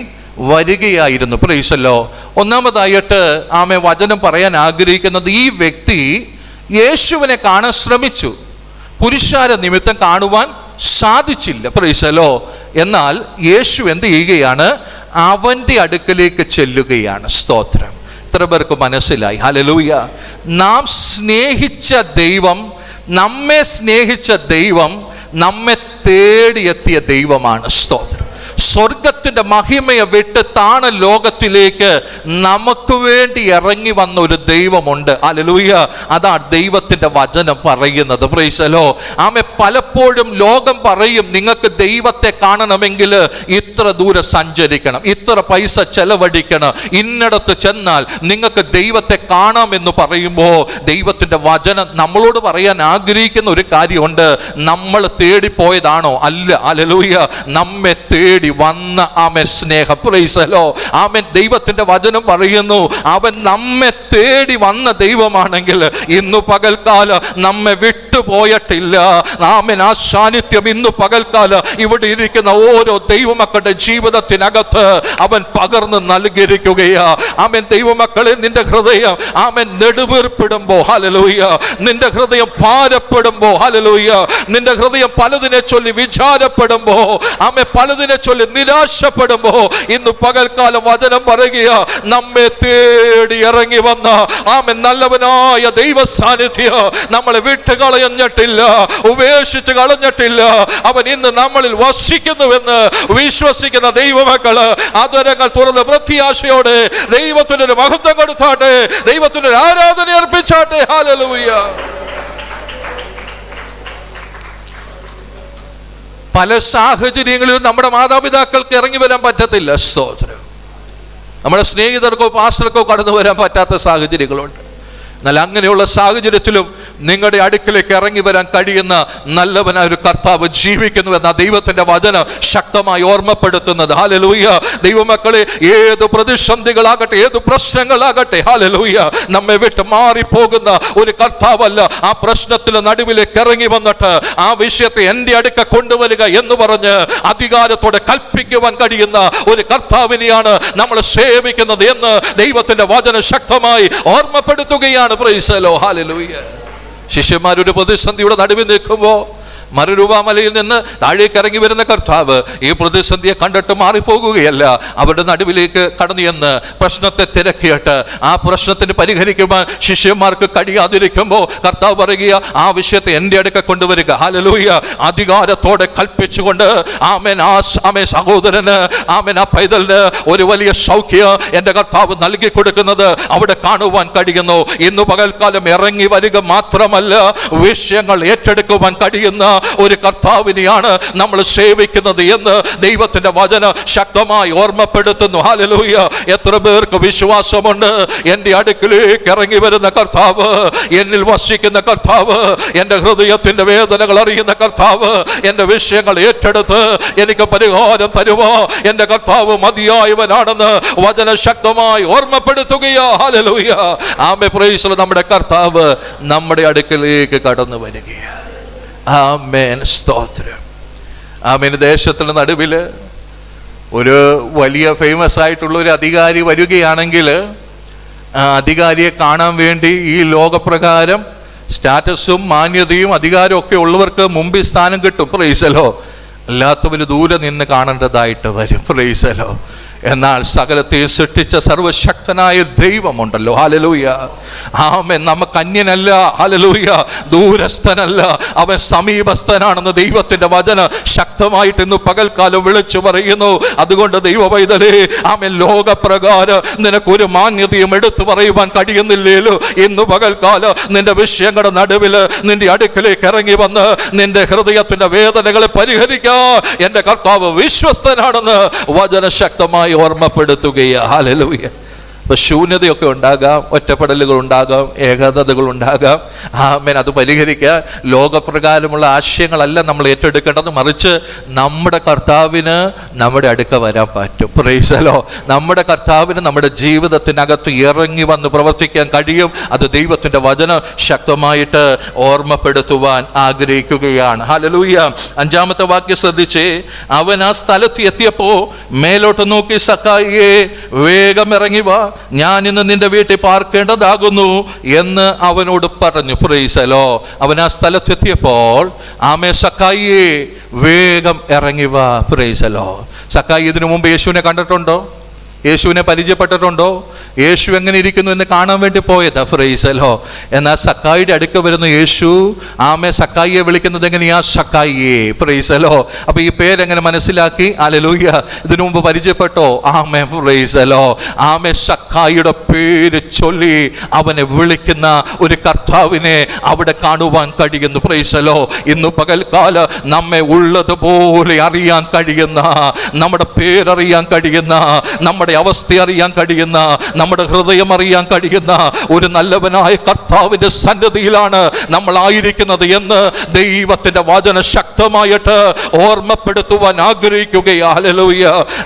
വരികയായിരുന്നു. Price the Lord. ഒന്നാമതായിട്ട് വചനം പറയാൻ ആഗ്രഹിക്കുന്നത്, ഈ വ്യക്തി യേശുവിനെ കാണാൻ ശ്രമിച്ചു, പുരുഷാര നിമിത്തം കാണുവാൻ സാധിച്ചില്ല. Price the lord. എന്നാൽ യേശു എന്ത് ചെയ്യുകയാണ്? അവൻ്റെ അടുക്കലേക്ക് ചെല്ലുകയാണ്. സ്തോത്രം. എത്ര പേർക്ക് മനസ്സിലായി? ഹല്ലേലൂയ. നാം സ്നേഹിച്ച ദൈവം, നമ്മെ സ്നേഹിച്ച ദൈവം നമ്മെ തേടിയെത്തിയ ദൈവമാണ്. സ്തോത്രം. സ്വർഗത്തിന്റെ മഹിമയെ വിട്ട് താണ ലോകത്തിലേക്ക് നമുക്ക് വേണ്ടി ഇറങ്ങി വന്ന ഒരു ദൈവമുണ്ട്. ഹല്ലേലൂയ. അതാണ് ദൈവത്തിന്റെ വചനം പറയുന്നത്. Praise the Lord. പലപ്പോഴും ലോകം പറയും, നിങ്ങൾക്ക് ദൈവത്തെ കാണണമെങ്കിൽ ഇത്ര ദൂരം സഞ്ചരിക്കണം, ഇത്ര പൈസ ചെലവഴിക്കണം, ഇന്നടത്ത് ചെന്നാൽ നിങ്ങൾക്ക് ദൈവത്തെ കാണാമെന്ന് പറയുമ്പോൾ ദൈവത്തിന്റെ വചനം നമ്മളോട് പറയാൻ ആഗ്രഹിക്കുന്ന ഒരു കാര്യമുണ്ട്. നമ്മൾ തേടിപ്പോയതാണോ? അല്ല. ഹല്ലേലൂയ. നമ്മെ തേടി വന്ന സ്നേഹം. Price the Lord. ദൈവത്തിന്റെ വചനം പറയുന്നു, അവൻ നമ്മെ തേടി വന്ന ദൈവമാണെങ്കിൽ ഇന്നു പകൽക്കാലം നമ്മെ വിട്ടുപോയിട്ടില്ല. ആ സാന്നിധ്യം ഇന്നു പകൽക്കാലം ഇവിടെ ഇരിക്കുന്ന ഓരോ ദൈവമക്കളുടെ ജീവിതത്തിനകത്ത് അവൻ പകർന്ന് നൽകിയിരിക്കുകയാ. ദൈവമക്കളെ, നിന്റെ ഹൃദയം നെടുവീർപ്പിടുമ്പോ, ഹല്ലേലൂയ, നിന്റെ ഹൃദയം ഭാരപ്പെടുമ്പോ, ഹല്ലേലൂയ, നിന്റെ ഹൃദയം പലതിനെ ചൊല്ലി വിചാരപ്പെടുമ്പോ, പലതിനെ ചൊല്ലി നിരാശപ്പെടുമ്പോ, ഇന്ന് പകൽക്കാലം വചനം പറയുക, നമ്മെ തേടി ഇറങ്ങി വന്ന നല്ലവനായ ദൈവ സാന്നിധ്യം നമ്മളെ വിട്ട് കളഞ്ഞിട്ടില്ല, ഉപേക്ഷിച്ച് കളഞ്ഞിട്ടില്ല. അവൻ ഇന്ന് നമ്മളിൽ വസിക്കുന്നുവെന്ന് വിശ്വസിക്കുന്ന ദൈവമക്കള് ആദരങ്ങൾ തുറന്ന് പ്രത്യാശയോടെ ദൈവത്തിനൊരു മഹത്വം കൊടുത്താട്ടെ, ദൈവത്തിനൊരു ആരാധന അർപ്പിച്ചാട്ടെ. ഹല്ലേലൂയ. പല സാഹചര്യങ്ങളിലും നമ്മുടെ മാതാപിതാക്കൾക്ക് ഇറങ്ങി വരാൻ പറ്റത്തില്ല. സ്തോത്രം. നമ്മുടെ സ്നേഹിതർക്കോ പാസ്റ്റർക്കോ കടന്നു വരാൻ പറ്റാത്ത സാഹചര്യങ്ങളുണ്ട്. എന്നാൽ അങ്ങനെയുള്ള സാഹചര്യത്തിലും നിങ്ങളുടെ അടുക്കിലേക്ക് ഇറങ്ങി വരാൻ കഴിയുന്ന നല്ലവനായ ഒരു കർത്താവ് ജീവിക്കുന്നുവെന്ന ദൈവത്തിന്റെ വചനം ശക്തമായി ഓർമ്മപ്പെടുത്തുന്നത്. ഹല്ലേലൂയ. ദൈവമക്കളെ, ഏത് പ്രതിസന്ധികളാകട്ടെ, ഏത് പ്രശ്നങ്ങളാകട്ടെ, ഹല്ലേലൂയ, നമ്മെ വിട്ട് മാറിപ്പോകുന്ന ഒരു കർത്താവല്ല. ആ പ്രശ്നത്തിന് നടുവിലേക്ക് ഇറങ്ങി വന്നിട്ട് ആ വിഷയത്തെ എൻ്റെ അടുക്ക കൊണ്ടുവരിക എന്ന് പറഞ്ഞ് അധികാരത്തോടെ കൽപ്പിക്കുവാൻ കഴിയുന്ന ഒരു കർത്താവിനെയാണ് നമ്മൾ സേവിക്കുന്നത് എന്ന് ദൈവത്തിന്റെ വചനം ശക്തമായി ഓർമ്മപ്പെടുത്തുകയാണ്. Price the lord. ഹല്ലേലൂയ. ശിഷ്യന്മാരൊരു പ്രതിസന്ധിയുടെ നടുവിൽ നിൽക്കുമ്പോൾ മറുരൂപാമലയിൽ നിന്ന് താഴേക്ക് ഇറങ്ങി വരുന്ന കർത്താവ് ഈ പ്രതിസന്ധിയെ കണ്ടിട്ട് മാറിപ്പോകുകയല്ല. അവരുടെ നടുവിലേക്ക് കടന്നു ചെന്ന് പ്രശ്നത്തെ തിരക്കിയിട്ട് ആ പ്രശ്നത്തിന് പരിഹരിക്കുവാൻ ശിഷ്യന്മാർക്ക് കഴിയാതിരിക്കുമ്പോൾ കർത്താവ് പറയുക, ആ വിഷയത്തെ എൻ്റെ അടുക്ക കൊണ്ടുവരിക. ഹല്ലേലൂയ. അധികാരത്തോടെ കൽപ്പിച്ചുകൊണ്ട് സഹോദരന് ആ പൈതലിന് ഒരു വലിയ സൗഖ്യം എൻ്റെ കർത്താവ് നൽകി കൊടുക്കുന്നത് അവിടെ കാണുവാൻ കഴിയുന്നു. ഇന്നു പകൽക്കാലം ഇറങ്ങി വരിക മാത്രമല്ല, വിഷയങ്ങൾ ഏറ്റെടുക്കുവാൻ കഴിയുന്ന ഒരു കർത്താവിനെയാണ് നമ്മൾ സേവിക്കുന്നത് എന്ന് ദൈവത്തിന്റെ വചനം ശക്തമായി ഓർമ്മപ്പെടുത്തുന്നു. ഹല്ലേലൂയ. എത്ര പേർക്ക് വിശ്വാസമുണ്ട്? എൻ്റെ അടുക്കിലേക്ക് ഇറങ്ങി വരുന്ന കർത്താവ്, എന്നിൽ വസിക്കുന്ന കർത്താവ്, എൻ്റെ ഹൃദയത്തിന്റെ വേദനകൾ അറിയുന്ന കർത്താവ്, എൻ്റെ വിഷയങ്ങൾ ഏറ്റെടുത്ത് എനിക്ക് പരിഹാരം തരുമോ? എൻ്റെ കർത്താവ് മതിയായവനാണെന്ന് വചന ശക്തമായി ഓർമ്മപ്പെടുത്തുകയാ. Hallelujah. Amen. Praise the lord. നമ്മുടെ കർത്താവ് നമ്മുടെ അടുക്കലേക്ക് കടന്നു വരികയാണ്. ആമേൻ. സ്തോത്രം. ആമേൻ. ദേശത്തിന്റെ നടുവില് ഒരു വലിയ ഫേമസ് ആയിട്ടുള്ള ഒരു അധികാരി വരികയാണെങ്കിൽ ആ അധികാരിയെ കാണാൻ വേണ്ടി ഈ ലോകപ്രകാരം സ്റ്റാറ്റസും മാന്യതയും അധികാരവും ഒക്കെ ഉള്ളവർക്ക് മുമ്പിൽ സ്ഥാനം കിട്ടും. Price the Lord. അല്ലാത്തവര് ദൂരെ നിന്ന് കാണേണ്ടതായിട്ട് വരും. Price the lord. എന്നാൽ സകലത്തെ സൃഷ്ടിച്ച സർവശക്തനായ ദൈവമുണ്ടല്ലോ. ഹല്ലേലൂയ. ആമേൻ. നമുക്ക് അന്യനല്ല. ഹല്ലേലൂയ. ദൂരസ്ഥനല്ല, അവൻ സമീപസ്ഥനാണെന്ന് ദൈവത്തിന്റെ വചനം ശക്തമായിട്ട് ഇന്ന് പകൽക്കാലം വിളിച്ചു പറയുന്നു. അതുകൊണ്ട് ദൈവ പൈതലേ, ആമേൻ, ലോകപ്രകാരം നിനക്കൊരു മാന്യതയും എടുത്തു പറയുവാൻ കഴിയുന്നില്ലേലോ? ഇന്ന് പകൽക്കാലം നിന്റെ വിഷയങ്ങളുടെ നടുവില് നിന്റെ അടുക്കലേക്ക് ഇറങ്ങി വന്ന് നിന്റെ ഹൃദയത്തിന്റെ വേദനകളെ പരിഹരിക്കാൻ എന്റെ കർത്താവ് വിശ്വസ്തനാണെന്ന് വചന ശക്തമായി ഓർമ്മപ്പെടുത്തുകയാ. ഹല്ലേലൂയ. ഇപ്പം ശൂന്യതയൊക്കെ ഉണ്ടാകാം, ഒറ്റപ്പെടലുകൾ ഉണ്ടാകാം, ഏകാന്തതകൾ ഉണ്ടാകാം. ആമേൻ. അത് പരിഹരിക്കാൻ ലോകപ്രകാരമുള്ള ആശയങ്ങളല്ല നമ്മൾ ഏറ്റെടുക്കേണ്ടത്, മറിച്ച് നമ്മുടെ കർത്താവിന് നമ്മുടെ അടുക്ക വരാൻ പറ്റും. Price the lord. നമ്മുടെ കർത്താവിന് നമ്മുടെ ജീവിതത്തിനകത്ത് ഇറങ്ങി വന്ന് പ്രവർത്തിക്കാൻ കഴിയും. അത് ദൈവത്തിൻ്റെ വചനം ശക്തമായിട്ട് ഓർമ്മപ്പെടുത്തുവാൻ ആഗ്രഹിക്കുകയാണ്. ഹല്ലേലൂയ. 5-ാമത്തെ വാക്യം ശ്രദ്ധിച്ചേ. അവൻ ആ സ്ഥലത്ത് എത്തിയപ്പോൾ മേലോട്ട് നോക്കി, സക്കായിയെ, വേഗം ഇറങ്ങി വാ, ഞാൻ ഇന്ന് നിന്റെ വീട്ടിൽ പാർക്കേണ്ടതാകുന്നു എന്ന് അവനോട് പറഞ്ഞു. Price the Lord. അവൻ ആ സ്ഥലത്തെത്തിയപ്പോൾ ആമേ, സക്കായിയെ, വേഗം ഇറങ്ങി വാ. Price the Lord. സക്കായി ഇതിനു മുമ്പ് യേശുവിനെ കണ്ടിട്ടുണ്ടോ? യേശുവിനെ പരിചയപ്പെട്ടിട്ടുണ്ടോ? യേശു എങ്ങനെ ഇരിക്കുന്നു എന്ന് കാണാൻ വേണ്ടി പോയതാ. Praise the lord. എന്നാൽ സക്കായിയുടെ അടുക്ക വരുന്ന യേശു ആമേ സക്കായിയെ വിളിക്കുന്നത് എങ്ങനെയാ? സക്കായിയെ. Praise the lord. അപ്പൊ ഈ പേരെങ്ങനെ മനസ്സിലാക്കി? ഹല്ലേലൂയ. ഇതിനു മുമ്പ് പരിചയപ്പെട്ടോ? Amen. Praise the lord. Amen. സക്കായിയുടെ പേര് ചൊല്ലി അവനെ വിളിക്കുന്ന ഒരു കർത്താവിനെ അവിടെ കാണുവാൻ കഴിയുന്നു. Price the Lord. ഇന്ന് പകൽക്കാലം നമ്മെ ഉള്ളതുപോലെ അറിയാൻ കഴിയുന്ന, നമ്മുടെ പേരറിയാൻ കഴിയുന്ന, നമ്മുടെ അവസ്ഥ അറിയാൻ കഴിയുന്ന, നമ്മുടെ ഹൃദയം അറിയാൻ കഴിയുന്ന ഒരു നല്ലവനായ കർത്താവിന്റെ സന്നിധിയിലാണ് നമ്മൾ ആയിരിക്കുന്നത് എന്ന് ദൈവത്തിന്റെ വചനം ശക്തമായിട്ട് ഓർമ്മപ്പെടുത്തുവാൻ ആഗ്രഹിക്കുകയാണ്. ഹല്ലേലൂയ.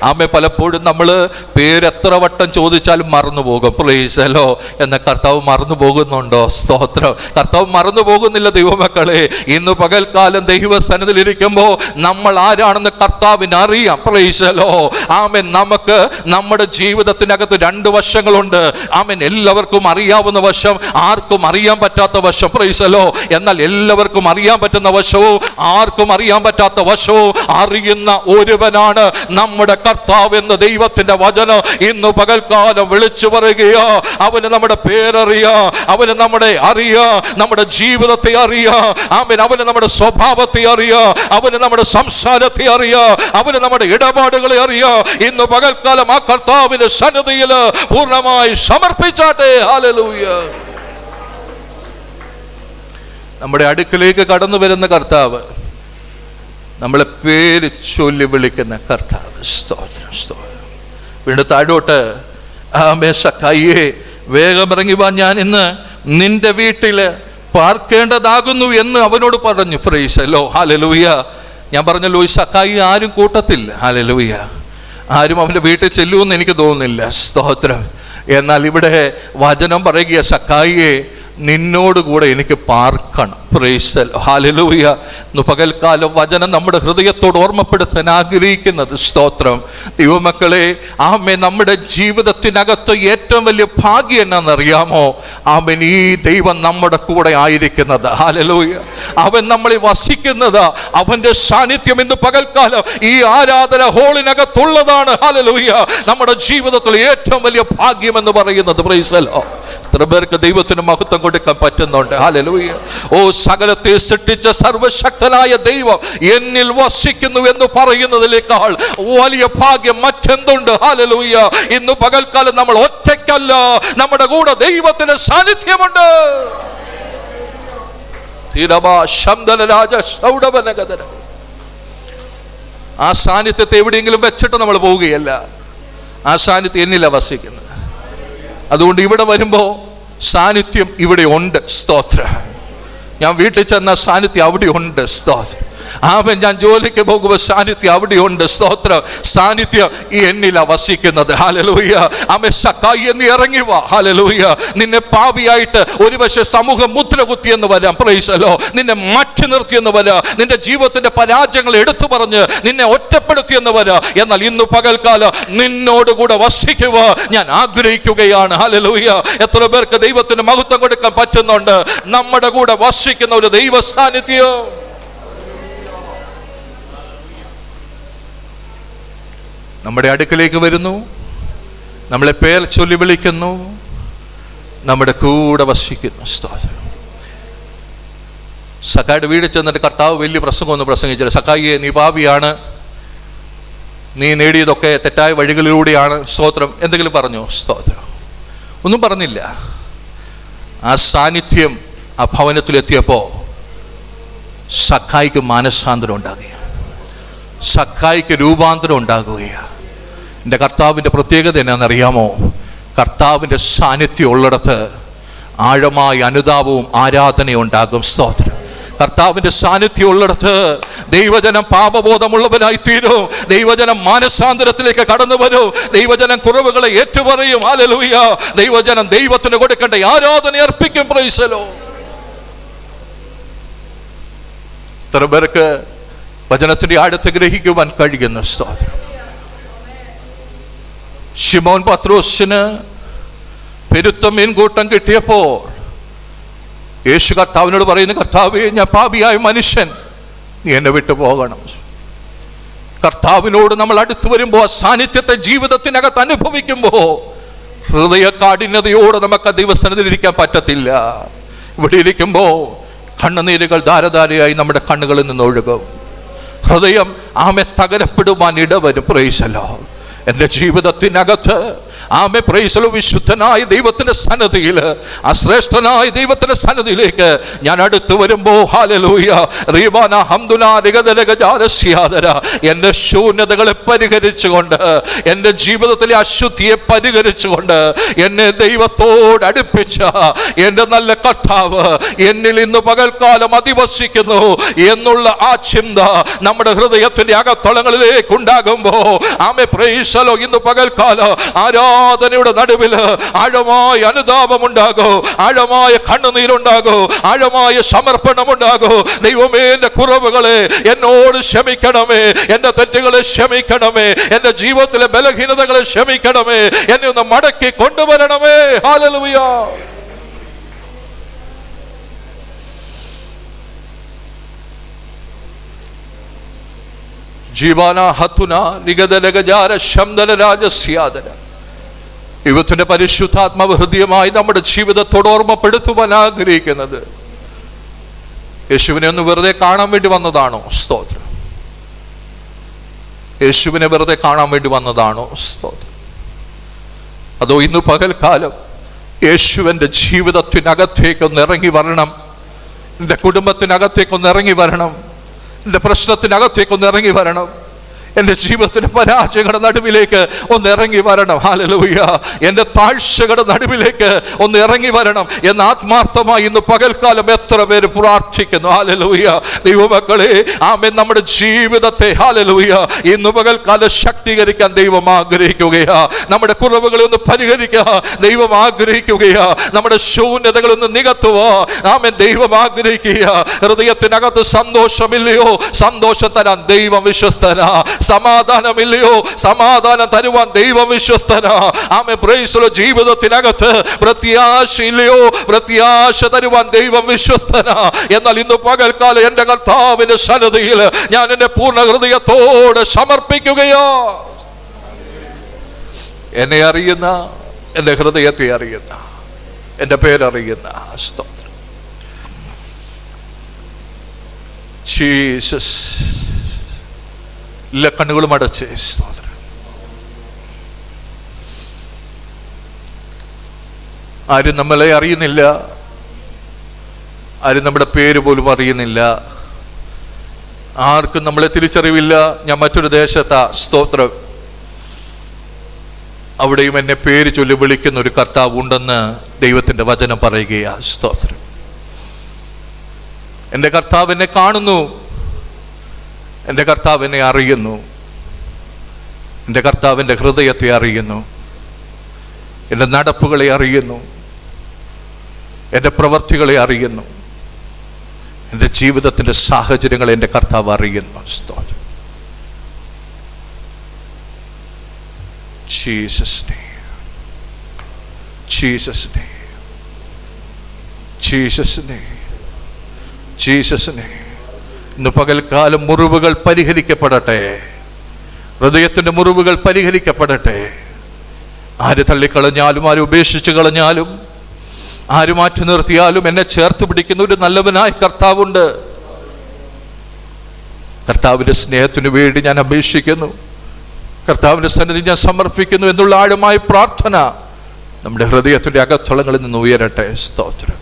ആമേ. പലപ്പോഴും നമ്മൾ പേരെത്ര വട്ടം ചോദിച്ചാലും മറന്നു പോകും. Price the Lord. എന്ന കർത്താവ് മറന്നു പോകുന്നുണ്ടോ? സ്തോത്രം. കർത്താവ് മറന്നു പോകുന്നില്ല ദൈവമക്കളെ. ഇന്ന് പകൽക്കാലം ദൈവ സന്നിധിയിൽ ഇരിക്കുമ്പോൾ നമ്മൾ ആരാണെന്ന് കർത്താവിന് അറിയാം. Praise the lord. ആമേൻ. നമുക്ക് നമ്മുടെ ജീവിതത്തിനകത്ത് രണ്ട് വശങ്ങളുണ്ട്. ആമേൻ. എല്ലാവർക്കും അറിയാവുന്ന വശം, ആർക്കും അറിയാൻ പറ്റാത്ത വശം. Price the lord. എന്നാൽ എല്ലാവർക്കും അറിയാൻ പറ്റുന്ന വശവും ആർക്കും അറിയാൻ പറ്റാത്ത വശവും അറിയുന്ന ഒരുവനാണ് നമ്മുടെ കർത്താവ് എന്ന് ദൈവത്തിന്റെ വചനം ഇന്ന് പകൽക്കാലം വിളിച്ചു പറയുകയോ. അവന് നമ്മുടെ പേരറിയാ, അവന് നമ്മുടെ അറിയാ, നമ്മുടെ ജീവിതത്തെ അറിയാ. ആമേൻ. അവന് നമ്മുടെ സ്വഭാവത്തെ അറിയാ, അവന് നമ്മുടെ സംസാരത്തെ അറിയാ, അവന് നമ്മുടെ ഇടപാടുകളെ അറിയാ. ഇന്ന് പകൽക്കാലം ആ കർത്താവിന്റെ സന്നിധിയിൽ പൂർണ്ണമായി സമർപ്പിച്ചാട്ടെ. ഹല്ലേലൂയ. നമ്മുടെ അടുക്കിലേക്ക് കടന്നു വരുന്ന കർത്താവ്, നമ്മളെ പേര് ചൊല്ലി വിളിക്കുന്ന കർത്താവ്. സ്തോത്രം, സ്തോത്രം. വീണ്ടും താഴോട്ട്, ആമേ, സക്കായിയെ, വേഗം ഇറങ്ങി വാ, ഞാൻ ഇന്ന് നിന്റെ വീട്ടില് പാർക്കേണ്ടതാകുന്നു എന്ന് അവനോട് പറഞ്ഞു. Price the lord. ഹല്ലേലൂയ. ഞാൻ പറഞ്ഞല്ലോ, ഈ സക്കായി ആരും കൂട്ടത്തില്ല. ഹല്ലേലൂയ. ആരും അവൻ്റെ വീട്ടിൽ ചെല്ലുമെന്ന് എനിക്ക് തോന്നുന്നില്ല. സ്തോത്രം. എന്നാൽ ഇവിടെ വചനം പറയുക, സക്കായിയെ, നിന്നോടുകൂടെ എനിക്ക് പാർക്കണം. Praise the lord. ഹല്ലേലൂയ. ഇന്ന് പകൽക്കാലം വചനം നമ്മുടെ ഹൃദയത്തോട് ഓർമ്മപ്പെടുത്താൻ ആഗ്രഹിക്കുന്നത്. സ്തോത്രം. ദൈവമക്കളെ, ആമേൻ, നമ്മുടെ ജീവിതത്തിനകത്ത് ഏറ്റവും വലിയ ഭാഗ്യം എന്നാണെന്നറിയാമോ? ആമേൻ, ഈ ദൈവം നമ്മുടെ കൂടെ ആയിരിക്കുന്നത്. ഹല്ലേലൂയ. അവൻ നമ്മളിൽ വസിക്കുന്നത്, അവന്റെ സാന്നിധ്യം ഇന്ന് പകൽക്കാലം ഈ ആരാധന ഹോളിനകത്തുള്ളതാണ്. ഹല്ലേലൂയ. നമ്മുടെ ജീവിതത്തിൽ ഏറ്റവും വലിയ ഭാഗ്യം എന്ന് പറയുന്നത്. Praise the Lord. എത്ര പേർക്ക് ദൈവത്തിന് മഹത്വം കൊടുക്കാൻ പറ്റുന്നുണ്ട്? ഹല്ലേലൂയ. ഓ, സകലത്തെ സൃഷ്ടിച്ച സർവശക്തനായ ദൈവം എന്നിൽ വസിക്കുന്നു എന്ന് പറയുന്നതിനേക്കാൾ വലിയ ഭാഗ്യം മറ്റെന്തുണ്ട്? ഹല്ലേലൂയ. ഇന്ന് പകൽക്കാലം നമ്മൾ ഒറ്റയ്ക്കല്ല, നമ്മുടെ കൂടെ ദൈവത്തിന്റെ സാന്നിധ്യമുണ്ട്. ആ സാന്നിധ്യത്തെ എവിടെയെങ്കിലും വെച്ചിട്ട് നമ്മൾ പോവുകയല്ല. ആ സാന്നിധ്യം എന്നിലാണ് വസിക്കുന്നത്. അതുകൊണ്ട് ഇവിടെ വരുമ്പോൾ സാന്നിധ്യം ഇവിടെ ഉണ്ട്. സ്തോത്രം. ഞാൻ വീട്ടിൽ ചെന്ന സാന്നിധ്യം അവിടെ ഉണ്ട്. സ്തോത്രം. ആമേൻ. ഞാൻ ജോലിക്ക് പോകുമ്പോൾ സാന്നിധ്യം അവിടെയുണ്ട്. സ്തോത്രം. സാന്നിധ്യം ഈ എന്നിലാ വസിക്കുന്നത്. ഹല്ലേലൂയ. ആമേൻ. സക്കായി എന്ന് ഇറങ്ങി വാ. ഹല്ലേലൂയ. നിന്നെ പാപിയായിട്ട് ഒരുപക്ഷെ സമൂഹം മുദ്ര കുത്തിയെന്ന് വരാം. Price the Lord. നിന്നെ മാറ്റി നിർത്തിയെന്ന് വരാം. നിന്റെ ജീവിതത്തിന്റെ പരാജയങ്ങൾ എടുത്തു പറഞ്ഞ് നിന്നെ ഒറ്റപ്പെടുത്തിയെന്ന് വരാം. എന്നാൽ ഇന്ന് പകൽക്കാലം നിന്നോടുകൂടെ വസിക്കുക ഞാൻ ആഗ്രഹിക്കുകയാണ്. ഹല്ലേലൂയ. എത്ര പേർക്ക് ദൈവത്തിന് മഹത്വം കൊടുക്കാൻ പറ്റുന്നുണ്ട്? നമ്മുടെ കൂടെ വസിക്കുന്ന ഒരു ദൈവ സാന്നിധ്യം. നമ്മുടെ അടുക്കലേക്ക് വരുന്നു, നമ്മളെ പേർ ചൊല്ലി വിളിക്കുന്നു, നമ്മുടെ കൂടെ വസിക്കുന്നു. സക്കായിയുടെ വീട് ചെന്നിട്ട് കർത്താവ് വലിയ പ്രസംഗമൊന്നും പ്രസംഗിച്ചില്ല. സക്കായിയെ, നീ പാപിയാണ്, നീ നേടിയതൊക്കെ തെറ്റായ വഴികളിലൂടെയാണ്. സ്തോത്രം. എന്തെങ്കിലും പറഞ്ഞു? സ്തോത്രം. ഒന്നും പറഞ്ഞില്ല. ആ സാന്നിധ്യം ആ ഭവനത്തിലെത്തിയപ്പോൾ സക്കായിക്ക് മാനസാന്തരം ഉണ്ടാകുകയാണ്. സക്കായിക്ക് രൂപാന്തരം ഉണ്ടാകുകയാണ്. എൻ്റെ കർത്താവിൻ്റെ പ്രത്യേകത എന്നാണെന്നറിയാമോ? കർത്താവിൻ്റെ സാന്നിധ്യം ഉള്ളിടത്ത് ആഴമായ അനുതാപവും ആരാധനയും ഉണ്ടാകും. സ്തോത്രം. കർത്താവിൻ്റെ സാന്നിധ്യം ഉള്ളിടത്ത് ദൈവജനം പാപബോധമുള്ളവരായി തീരും. ദൈവജനം മാനസാന്തരത്തിലേക്ക് കടന്നു വരും. ദൈവജനം കുറവുകളെ ഏറ്റുപറയും. ഹല്ലേലൂയ. ദൈവജനം ദൈവത്തിന് കൊടുക്കേണ്ട ആരാധന അർപ്പിക്കും. Price the Lord. ഇത്ര പേർക്ക് വചനത്തിന്റെ ആഴത്തെ ഗ്രഹിക്കുവാൻ കഴിയുന്നു. സ്തോത്രം. ശിമോൻ പത്രോസിന് പെരുത്ത മീൻകൂട്ടം കിട്ടിയപ്പോൾ യേശു കർത്താവിനോട് പറയുന്നു, കർത്താവേ, ഞാൻ പാപിയായ മനുഷ്യൻ, നീ എന്നെ വിട്ടു പോകണം. കർത്താവിനോട് നമ്മൾ അടുത്തു വരുമ്പോൾ, സാന്നിധ്യത്തെ ജീവിതത്തിനകത്ത് അനുഭവിക്കുമ്പോൾ ഹൃദയ കാഠിന്യതയോടെ നമുക്ക് ദൈവസന്നിധിയിലിരിക്കാൻ പറ്റത്തില്ല. ഇവിടെ ഇരിക്കുമ്പോൾ കണ്ണുനീരുകൾ ധാരധാരയായി നമ്മുടെ കണ്ണുകളിൽ നിന്ന് ഒഴുകും. ഹൃദയം ആമെ തകരപ്പെടുവാൻ ഇടവരും. Praise the lord. എൻ്റെ ജീവിതത്തിനകത്ത് ആമേ പ്രൈസ് ദി ലോർഡ്, വിശുദ്ധനായ ദൈവത്തിന്റെ സന്നിധിയിൽ, ആ ശ്രേഷ്ഠനായ ദൈവത്തിന്റെ സന്നിധിയിലേക്ക് ഞാൻ അടുത്തു വരുമ്പോൾ, ഹല്ലേലൂയ, റീബാന ഹംദുലാ നിഗദലഗജാരസ്യാദര, എൻ്റെ ശൂന്യതകളെ പരിഹരിച്ചുകൊണ്ട്, എൻ്റെ ജീവിതത്തിലെ അശുദ്ധിയെ പരിഹരിച്ചുകൊണ്ട് എന്നെ ദൈവത്തോട് അടുപ്പിച്ച എൻ്റെ നല്ല കർത്താവ് എന്നിൽ ഇന്ന് പകൽക്കാലം അധിവസിക്കുന്നു എന്നുള്ള ആ ചിന്ത നമ്മുടെ ഹൃദയത്തിന്റെ അകത്തളങ്ങളിലേക്ക് ഉണ്ടാകുമ്പോൾ, ആമേ പ്രൈസ് ദി ലോർഡ്, ഇന്ന് പകൽക്കാലം ആരാധനയുടെ നടുവിൽ ആഴമായ അനുതാപമുണ്ടാകൂ, ആഴമായ കണ്ണുനീരുണ്ടാകൂ, ആഴമായ സമർപ്പണമുണ്ടാകൂ. ദൈവമേ, എൻ്റെ കുറവുകളെ എന്നോട് ക്ഷമിക്കണമേ, എൻ്റെ തെറ്റുകളെ ക്ഷമിക്കണമേ, എൻ്റെ ജീവിതത്തിലെ ബലഹീനതകളെ ക്ഷമിക്കണമേ, എന്നെ ഒന്ന് മടക്കി കൊണ്ടുവരണമേ. ഹല്ലേലൂയ. ജീവാന ഹത്തുന നിഗദലഗജാര ശംദന രാജസ്യാദന. ദൈവത്തിന്റെ പരിശുദ്ധാത്മാവ് ഹൃദയമായി നമ്മുടെ ജീവിതത്തോട് ഓർമ്മപ്പെടുത്തുവാൻ ആഗ്രഹിക്കുന്നത് യേശുവിനെ ഒന്ന് വെറുതെ കാണാൻ വേണ്ടി വന്നതാണോ? സ്തോത്രം. യേശുവിനെ വെറുതെ കാണാൻ വേണ്ടി വന്നതാണോ? സ്തോത്രം. അതോ ഇന്ന് പകൽക്കാലം യേശുവിൻ്റെ ജീവിതത്തിനകത്തേക്കൊന്ന് ഇറങ്ങി വരണം, എൻ്റെ കുടുംബത്തിനകത്തേക്കൊന്ന് ഇറങ്ങി വരണം, എൻ്റെ പ്രശ്നത്തിനകത്തേക്കൊന്ന് ഇറങ്ങി വരണം, എൻ്റെ ജീവിതത്തിന്റെ പരാജയങ്ങളുടെ നടുവിലേക്ക് ഒന്ന് ഇറങ്ങി വരണം. ഹല്ലേലൂയ. എൻ്റെ താഴ്ചകളുടെ നടുവിലേക്ക് ഒന്ന് ഇറങ്ങി വരണം എന്ന് ആത്മാർത്ഥമായി ഇന്ന് പകൽക്കാലം എത്ര പേര് പ്രാർത്ഥിക്കുന്നു. ഹല്ലേലൂയ. ദൈവമക്കളെ, ആമേൻ, നമ്മുടെ ജീവിതത്തെ ഹല്ലേലൂയ ഇന്ന് പകൽക്കാലം ശക്തീകരിക്കാൻ ദൈവം ആഗ്രഹിക്കുകയാ. നമ്മുടെ കുറവുകളെ ഒന്ന് പരിഹരിക്കുക ദൈവം ആഗ്രഹിക്കുകയാ. നമ്മുടെ ശൂന്യതകളൊന്ന് നികത്തുക ആമേൻ ദൈവം ആഗ്രഹിക്കുക. ഹൃദയത്തിനകത്ത് സന്തോഷമില്ലയോ? സന്തോഷം തരാൻ ദൈവം വിശ്വസ്തനാ. സമാധാനമില്ലയോ? സമാധാനം തരുവാൻ ദൈവം വിശ്വസ്തനാ. ആമേൻ പ്രൈസ് ദി ലോർഡ്. ജീവിതത്തിനകത്ത് പ്രത്യാശയില്ലയോ? പ്രത്യാശ തരുവാൻ ദൈവം വിശ്വസ്തനാ. എന്നാൽ ഇന്ന് പകൽക്കാലം എൻ്റെ കർത്താവിന്റെ സന്നിധിയിൽ ഞാൻ എൻ്റെ പൂർണ്ണ ഹൃദയത്തോടെ സമർപ്പിക്കുകയോ. എന്നെ അറിയുന്ന, എൻ്റെ ഹൃദയത്തെ അറിയുന്ന, എൻ്റെ പേരറിയുന്ന സ്തോത്രം ജീസസ്. എല്ലാ കണ്ണുകളും അടച്ച് സ്തോത്രം. ആരും നമ്മളെ അറിയുന്നില്ല, ആരും നമ്മുടെ പേര് പോലും അറിയുന്നില്ല, ആർക്കും നമ്മളെ തിരിച്ചറിവില്ല. ഞാൻ മറ്റൊരു ദേശത്താ, സ്തോത്രം, അവിടെയും എന്നെ പേര് ചൊല്ലി വിളിക്കുന്ന ഒരു കർത്താവ് ഉണ്ടെന്ന് ദൈവത്തിൻ്റെ വചനം പറയുകയാ. സ്തോത്രം. എൻ്റെ കർത്താവ് എന്നെ കാണുന്നു, എൻ്റെ കർത്താവ് എന്നെ അറിയുന്നു, എൻ്റെ കർത്താവിൻ്റെ ഹൃദയത്തെ അറിയുന്നു, എൻ്റെ നടപ്പുകളെ അറിയുന്നു, എൻ്റെ പ്രവർത്തികളെ അറിയുന്നു, എൻ്റെ ജീവിതത്തിൻ്റെ സാഹചര്യങ്ങളെ എൻ്റെ കർത്താവ് അറിയുന്നു. സ്തോത്രം. Jesus name, Jesus name, Jesus name, Jesus name. ഇന്ന് പകൽക്കാലം മുറിവുകൾ പരിഹരിക്കപ്പെടട്ടെ, ഹൃദയത്തിൻ്റെ മുറിവുകൾ പരിഹരിക്കപ്പെടട്ടെ. ആര് തള്ളിക്കളഞ്ഞാലും, ആര് ഉപേക്ഷിച്ച് കളഞ്ഞാലും, ആര് മാറ്റി നിർത്തിയാലും എന്നെ ചേർത്ത് പിടിക്കുന്ന ഒരു നല്ലവനായ കർത്താവുണ്ട്. കർത്താവിൻ്റെ സ്നേഹത്തിനു വേണ്ടി ഞാൻ അപേക്ഷിക്കുന്നു, കർത്താവിൻ്റെ സന്നിധി ഞാൻ സമർപ്പിക്കുന്നു എന്നുള്ള ആഴമായ പ്രാർത്ഥന നമ്മുടെ ഹൃദയത്തിൻ്റെ അകത്തളങ്ങളിൽ നിന്ന് ഉയരട്ടെ. സ്തോത്രം.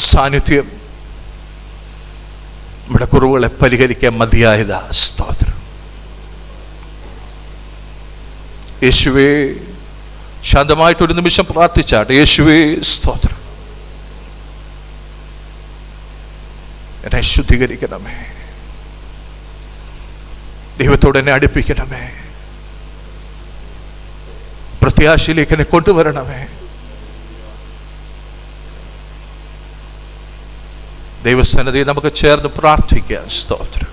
സാന്നിധ്യം നമ്മുടെ കുറവുകളെ പരിഹരിക്കാൻ മതിയായതാ. സ്തോത്രം. യേശുവേ, ശാന്തമായിട്ടൊരു നിമിഷം പ്രാർത്ഥിച്ചാട്ടെ. യേശുവേ, സ്തോത്രം, എന്നെ ശുദ്ധീകരിക്കണമേ, ദൈവത്തോട് എന്നെ അടുപ്പിക്കണമേ, പ്രത്യാശയിലേക്ക് എന്നെ കൊണ്ടുവരണമേ. ദൈവസന്നിധിയിൽ നമുക്ക് ചേർന്ന് പ്രാർത്ഥിക്കാം. സ്തോത്രം.